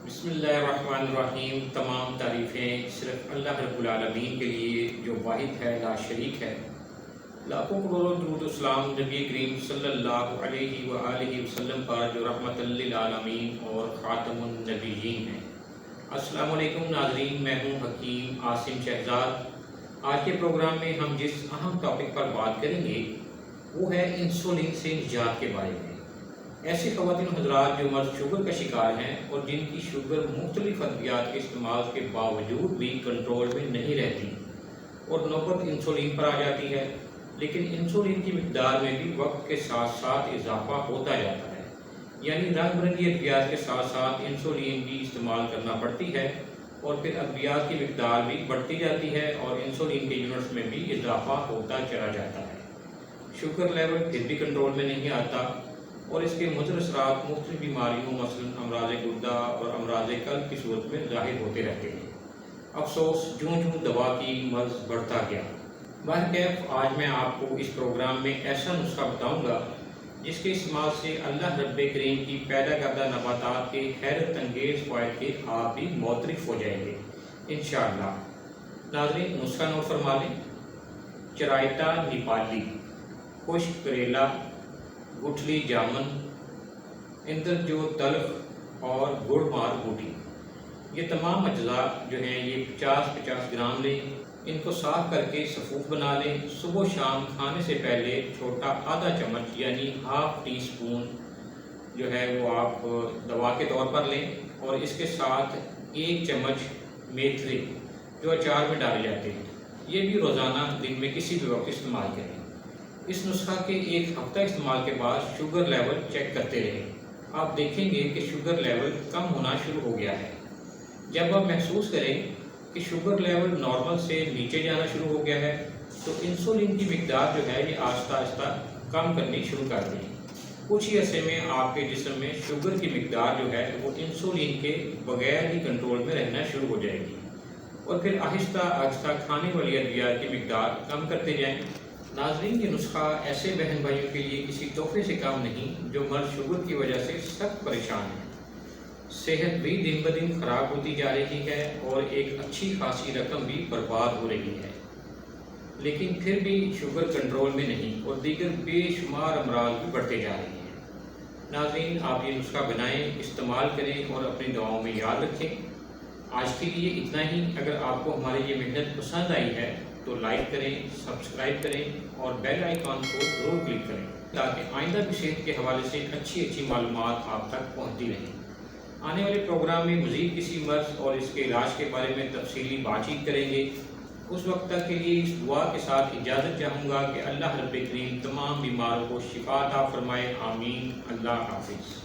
بسم اللہ الرحمن الرحیم۔ تمام تعریفیں صرف اللہ رب العالمین کے لیے جو واحد ہے، لا شریک ہے۔ لاکھوں کروڑوں درود و سلام نبی کریم صلی اللہ علیہ وآلہ وسلم پر جو رحمت للعالمین اور خاتم النبیین ہیں۔ السلام علیکم ناظرین، میں ہوں حکیم عاصم شہزاد۔ آج کے پروگرام میں ہم جس اہم ٹاپک پر بات کریں گے وہ ہے انسولین سے نجات کے بارے میں۔ ایسی خواتین حضرات جو مرض شوگر کا شکار ہیں اور جن کی شوگر مختلف ادویات کے استعمال کے باوجود بھی کنٹرول میں نہیں رہتی اور نوبت انسولین پر آ جاتی ہے، لیکن انسولین کی مقدار میں بھی وقت کے ساتھ ساتھ اضافہ ہوتا جاتا ہے، یعنی رنگ برنگی ادویات کے ساتھ ساتھ انسولین بھی استعمال کرنا پڑتی ہے اور پھر ادویات کی مقدار بھی بڑھتی جاتی ہے اور انسولین کے یونٹس میں بھی اضافہ ہوتا چلا جاتا ہے۔ شوگر لیول پھر بھی کنٹرول میں نہیں آتا اور اس کے مضر اثرات مختلف بیماریوں مثلاً امراض گردہ اور امراض قلب کی صورت میں ظاہر ہوتے رہتے ہیں۔ افسوس، جوں جوں دوا کی مرض بڑھتا گیا۔ بہرکیف آج میں آپ کو اس پروگرام میں ایسا نسخہ بتاؤں گا جس کے استعمال سے اللہ رب کریم کی پیدا کردہ نباتات کے حیرت انگیز فوائد کے آپ بھی معترف ہو جائیں گے انشاءاللہ۔ ناظرین، نسخہ نوٹ فرما لیں۔ چرائٹا نیپالی، خشک کریلا، گٹھلی جامن، اندرجو تلخ اور گڑ مار بوٹی، یہ تمام اجزاء جو ہیں یہ 50-50 گرام لیں۔ ان کو صاف کر کے سفوف بنا لیں۔ صبح و شام کھانے سے پہلے چھوٹا آدھا چمچ یعنی ہاف ٹی اسپون جو ہے وہ آپ دوا کے طور پر لیں، اور اس کے ساتھ 1 چمچ میتھری جو اچار میں ڈالے جاتے ہیں، یہ بھی روزانہ دن میں کسی بھی وقت استعمال کریں۔ اس نسخہ کے 1 ہفتہ استعمال کے بعد شوگر لیول چیک کرتے رہیں۔ آپ دیکھیں گے کہ شوگر لیول کم ہونا شروع ہو گیا ہے۔ جب آپ محسوس کریں کہ شوگر لیول نارمل سے نیچے جانا شروع ہو گیا ہے تو انسولین کی مقدار جو ہے یہ آہستہ آہستہ کم کرنی شروع کر دیں۔ کچھ ہی عرصے میں آپ کے جسم میں شوگر کی مقدار جو ہے وہ انسولین کے بغیر ہی کنٹرول میں رہنا شروع ہو جائے گی، اور پھر آہستہ آہستہ کھانے والی ادویات کی مقدار کم کرتے جائیں۔ ناظرین، یہ نسخہ ایسے بہن بھائیوں کے لیے کسی تحفے سے کم نہیں جو مرض شوگر کی وجہ سے سخت پریشان ہیں۔ صحت بھی دن بدن خراب ہوتی جا رہی ہے اور ایک اچھی خاصی رقم بھی برباد ہو رہی ہے، لیکن پھر بھی شوگر کنٹرول میں نہیں اور دیگر بے شمار امراض بھی بڑھتے جا رہے ہیں۔ ناظرین، آپ یہ نسخہ بنائیں، استعمال کریں اور اپنی دعاؤں میں یاد رکھیں۔ آج کے لیے اتنا ہی۔ اگر آپ کو ہماری یہ محنت پسند آئی ہے تو لائک کریں، سبسکرائب کریں اور بیل آئیکن کو ضرور کلک کریں تاکہ آئندہ بھی صحت کے حوالے سے اچھی معلومات آپ تک پہنچتی رہیں۔ آنے والے پروگرام میں مزید کسی مرض اور اس کے علاج کے بارے میں تفصیلی بات چیت کریں گے۔ اس وقت تک کے لیے اس دعا کے ساتھ اجازت چاہوں گا کہ اللہ رب کریم تمام بیماروں کو شفا عطا فرمائے، آمین۔ اللہ حافظ۔